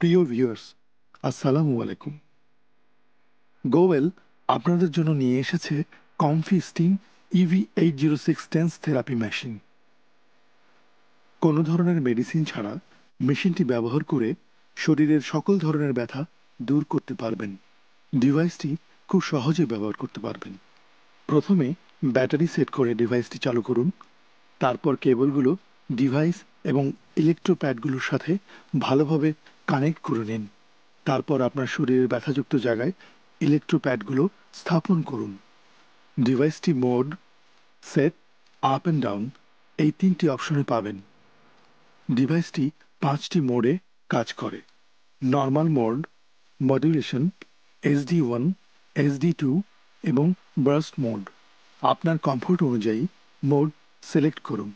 প্রিয় ভিউয়ার্স, আসসালামু আলাইকুম। গোওয়েল আপনাদের জন্য নিয়ে এসেছে comfy steam EV806 tense therapy machine. কোনো ধরনের মেডিসিন ছাড়া মেশিনটি ব্যবহার করে শরীরের সকল ধরনের ব্যথা দূর করতে পারবেন। ডিভাইসটি খুব সহজে ব্যবহার করতে পারবেন। প্রথমে ব্যাটারি সেট করে ডিভাইসটি চালু করুন। তারপর কেবলগুলো ডিভাইস এবং ইলেকট্রোপ্যাডগুলোর সাথে ভালোভাবে কানেক্ট করে নিন। তারপর আপনার শরীরের ব্যথাযুক্ত জায়গায় ইলেকট্রোপ্যাডগুলো স্থাপন করুন। ডিভাইসটি mode, set, up and down এই ৩টি অপশনে পাবেন। ডিভাইসটি ৫টি মোডে কাজ করে: normal mode, modulation, SD1, SD2 এবং বার্স্ট মোড। আপনার কমফোর্ট অনুযায়ী মোড সিলেক্ট করুন।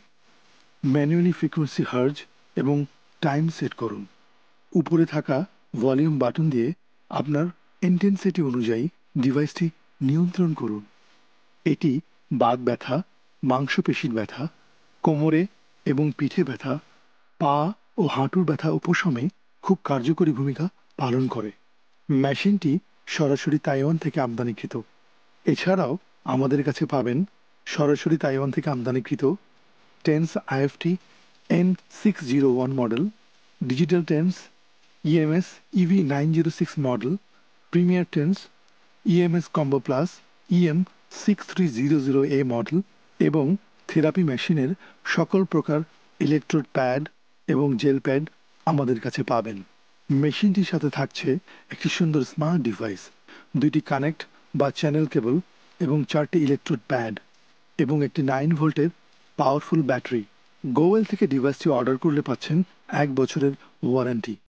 ম্যানুয়ালি ফ্রিকোয়েন্সি হার্জ এবং টাইম সেট করুন। উপরে থাকা ভলিউম বাটন দিয়ে আপনার ইন্টেন্সিটি অনুযায়ী ডিভাইসটি নিয়ন্ত্রণ করুন। এটি বাত ব্যথা, মাংসপেশির ব্যথা, কোমরে এবং পিঠে ব্যথা, পা ও হাঁটুর ব্যথা উপশমে খুব কার্যকরী ভূমিকা পালন করে। মেশিনটি সরাসরি তাইওয়ান থেকে আমদানিকৃত। এছাড়াও আমাদের কাছে পাবেন সরাসরি তাইওয়ান থেকে আমদানিকৃত tense IFT N601 model, digital tense EMS EV906 model, premier tense EMS combo plus EM6300A model এবং থেরাপি মেশিনের সকল প্রকার ইলেকট্রোড প্যাড এবং জেল প্যাড আমাদের কাছে পাবেন। মেশিনটির সাথে থাকছে একটি সুন্দর স্মার্ট ডিভাইস, 2টি কানেক্ট বা চ্যানেল কেবল এবং 4টি ইলেকট্রোড প্যাড এবং একটি 9 ভোল্টের পাওয়ারফুল ব্যাটারি। গোওয়েল থেকে ডিভাইসটি অর্ডার করলে পাচ্ছেন 1 বছরের ওয়ারেন্টি।